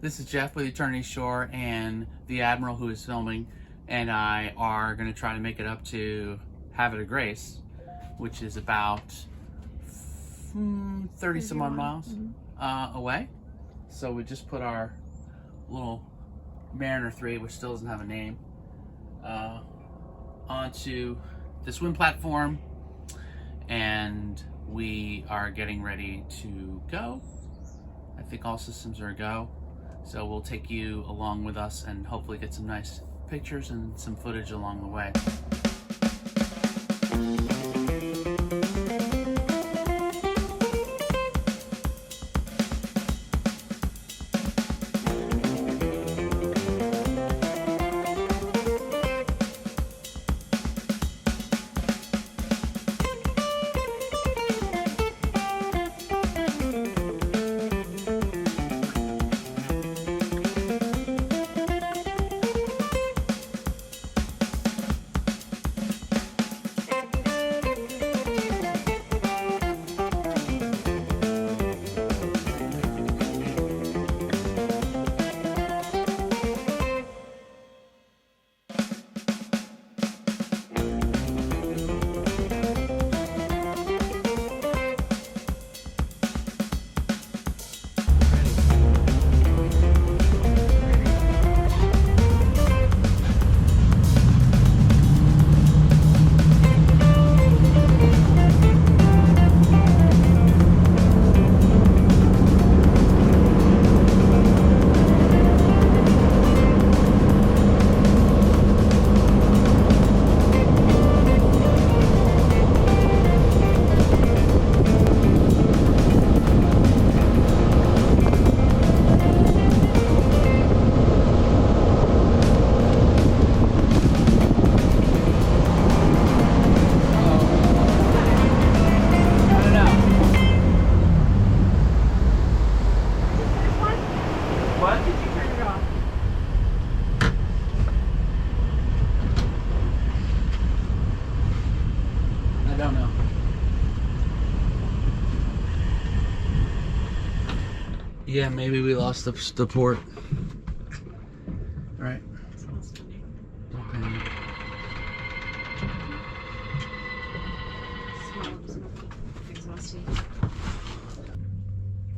This is Jeff with Eternity Shore, and the Admiral who is filming and I are going to try to make it up to Havre de Grace, which is about 30 some odd miles away. So we just put our little Mariner 3, which still doesn't have a name, onto the swim platform, and we are getting ready to go. I think all systems are a go. So we'll take you along with us and hopefully get some nice pictures and some footage along the way. Yeah, maybe we lost the port. All right.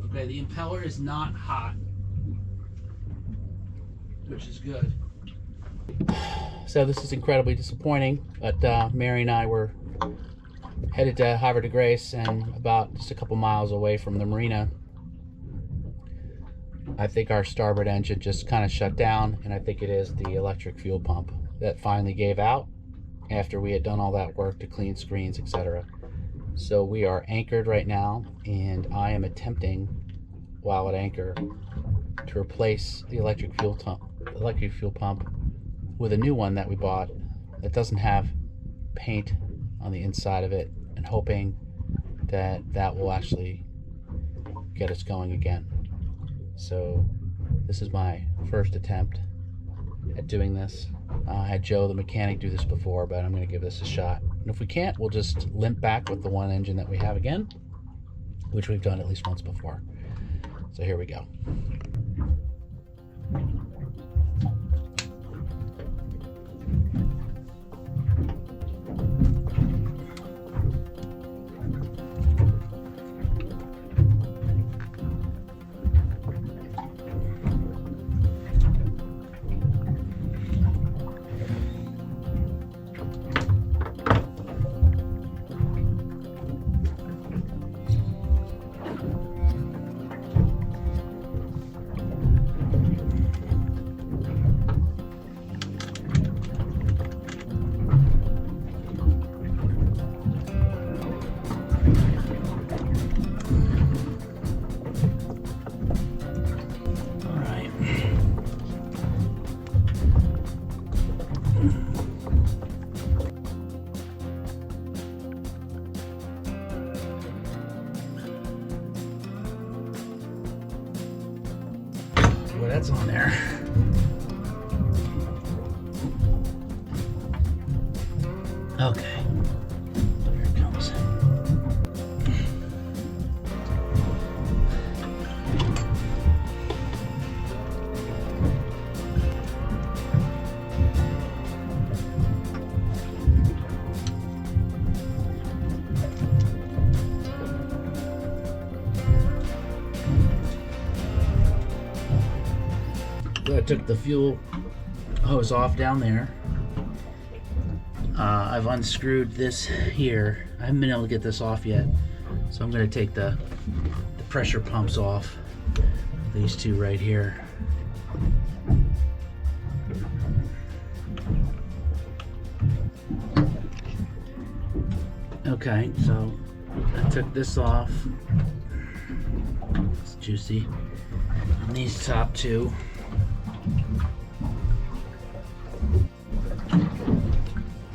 Okay, the impeller is not hot, which is good. So this is incredibly disappointing, but Mary and I were headed to Havre de Grace, and about just a couple miles away from the marina, I think our starboard engine just kind of shut down, and I think it is the electric fuel pump that finally gave out after we had done all that work to clean screens, etc. So we are anchored right now, and I am attempting, while at anchor, to replace the electric fuel pump with a new one that we bought that doesn't have paint on the inside of it, and hoping that that will actually get us going again. So this is my first attempt at doing this. I had Joe the mechanic do this before, but I'm going to give this a shot. And if we can't, we'll just limp back with the one engine that we have again, which we've done at least once before. So here we go. Well, that's on there. Okay, here it comes. So I took the fuel hose off down there. I've unscrewed this here. I haven't been able to get this off yet, so I'm going to take the pressure pumps off. These two right here. Okay, so I took this off. It's juicy. And these top two.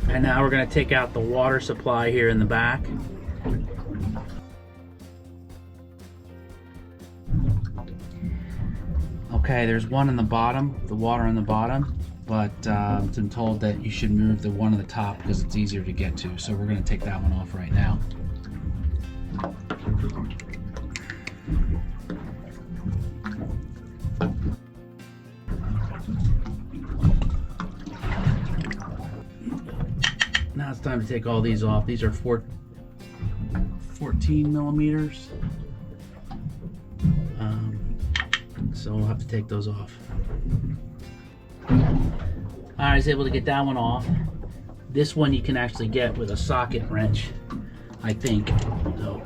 And now we're going to take out the water supply here in the back. Okay, there's one in the bottom, the water in the bottom, but I've been told that you should move the one on the top because it's easier to get to. So we're going to take that one off right now. Now it's time to take all these off. These are 14 millimeters. So we'll have to take those off. I was able to get that one off. This one you can actually get with a socket wrench, I think. So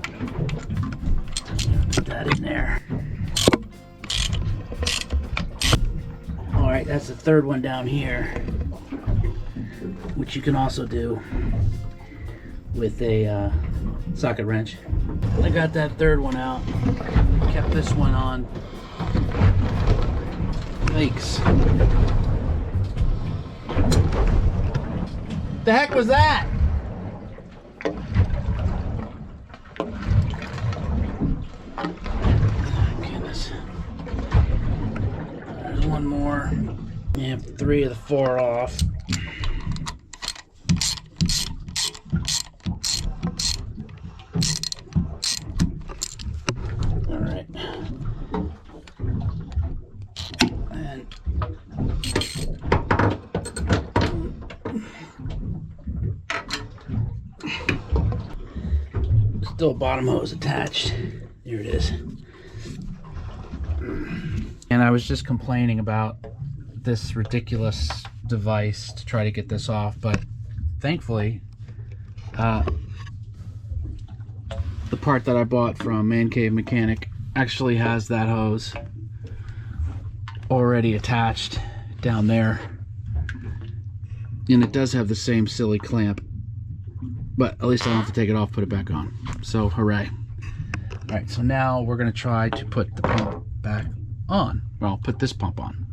put that in there. All right, that's the third one down here, which you can also do with a socket wrench. I got that third one out. Kept this one on. Yikes. The heck was that? Oh, goodness. There's one more. You have 3 of the 4 off. Still bottom hose attached. There it is. And I was just complaining about this ridiculous device to try to get this off, but thankfully the part that I bought from Man Cave Mechanic actually has that hose already attached down there, and it does have the same silly clamp, but at least I don't have to take it off, put it back on. So hooray. All right, so now we're going to try to put the pump back on. Well, put this pump on.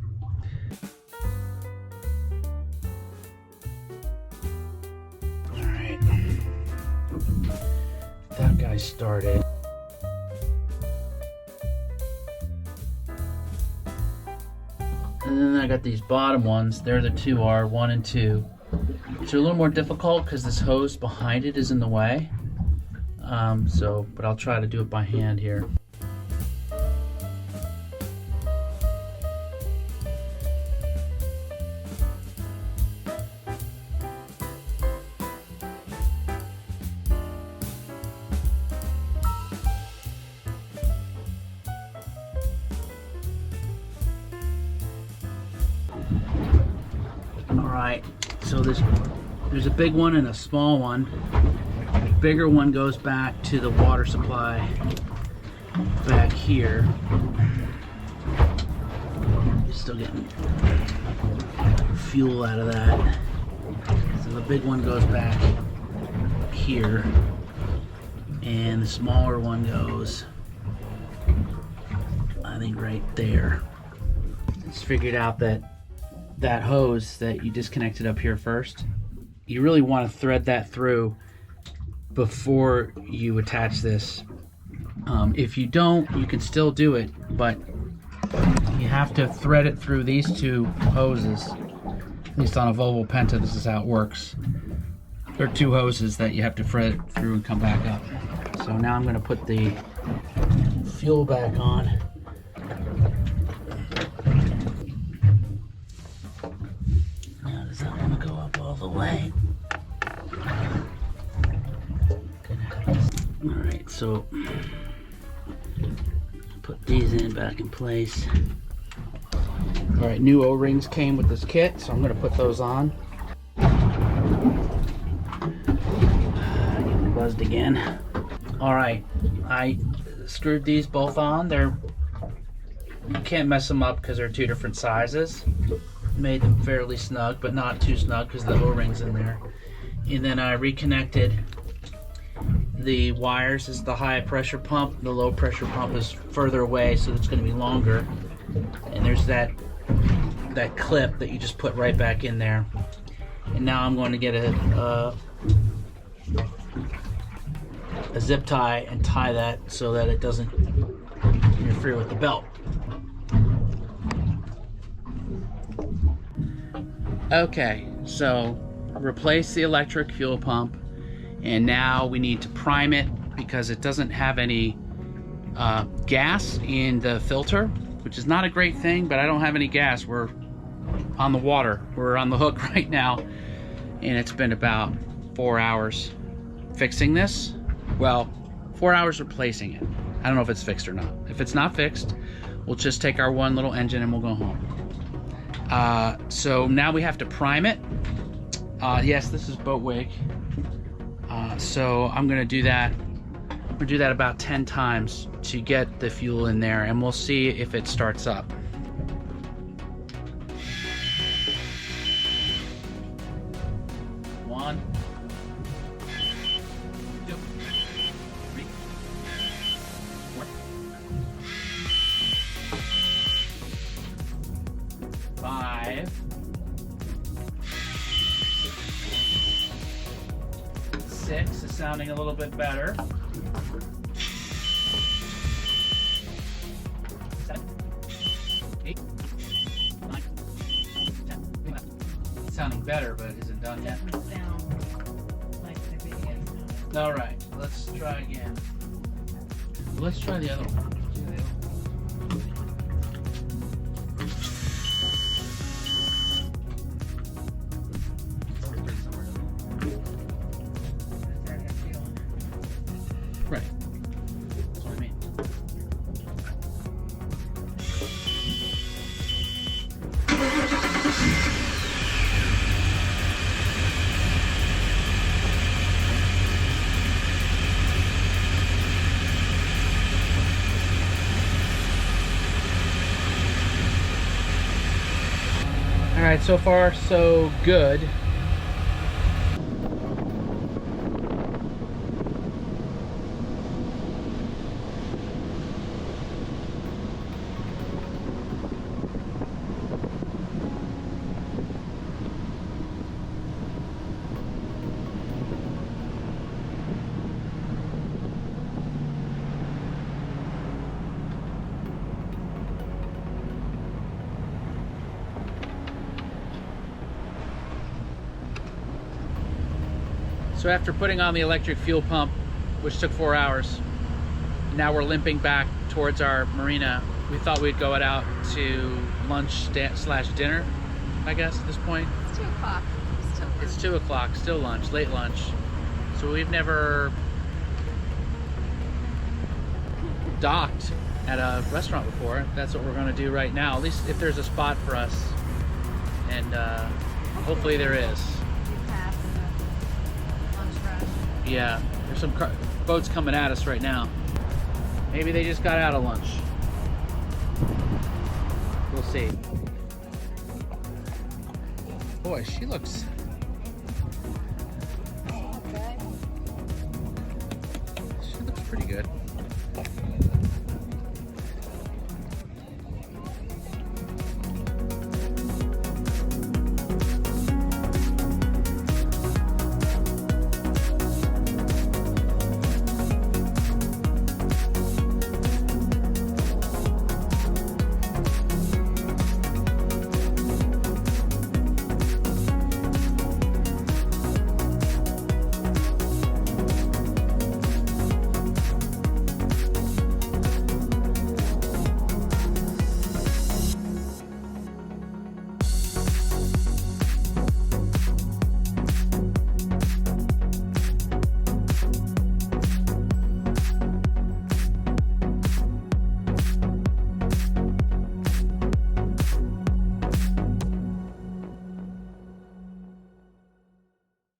All right, that guy started. And then I got these bottom ones. They're the 2R, 1 and 2. Which are a little more difficult because this hose behind it is in the way. But I'll try to do it by hand here. Alright, so there's a big one and a small one. The bigger one goes back to the water supply back here. Still getting fuel out of that. So the big one goes back here, and the smaller one goes, I think, right there. Just figured out that hose that you disconnected up here first, you really want to thread that through before you attach this. If you don't, you can still do it, but you have to thread it through these two hoses. At least on a Volvo Penta, this is how it works. There are 2 hoses that you have to thread it through and come back up. So now I'm going to put the fuel back on. Now does that want to go up all the way? Alright, so put these in back in place. All right, new O-rings came with this kit, so I'm going to put those on. Getting buzzed again. All right, I screwed these both on. You can't mess them up because they're two different sizes. Made them fairly snug, but not too snug because the O-ring's in there. And then I reconnected the wires. This is the high pressure pump. The low pressure pump is further away, so it's going to be longer. And there's that clip that you just put right back in there. And now I'm going to get a zip tie and tie that so that it doesn't interfere with the belt. Okay, so replace the electric fuel pump, and now we need to prime it because it doesn't have any gas in the filter, which is not a great thing, but I don't have any gas. We're on the water. We're on the hook right now, and it's been about 4 hours fixing this. Well, 4 hours replacing it. I don't know if it's fixed or not. If it's not fixed, we'll just take our one little engine and we'll go home. So now we have to prime it. Yes, this is boat wake. So I'm gonna do that. I'm gonna do that about 10 times to get the fuel in there, and we'll see if it starts up. One, two, three, four, 5, 6 is sounding a little bit better. 7, 8, 9, 10. It's sounding better, but it isn't done yet. All right, let's try again. Let's try the other one. Right. That's what I mean. All right, so far so good. So after putting on the electric fuel pump, which took 4 hours, now we're limping back towards our marina. We thought we'd go out to lunch slash dinner, I guess, at this point. It's 2 o'clock. It's 2 o'clock, still lunch, late lunch. So we've never docked at a restaurant before. That's what we're gonna do right now, at least if there's a spot for us. And hopefully there is. Yeah, there's some boats coming at us right now. Maybe they just got out of lunch. We'll see. Boy, she looks... She looks pretty good.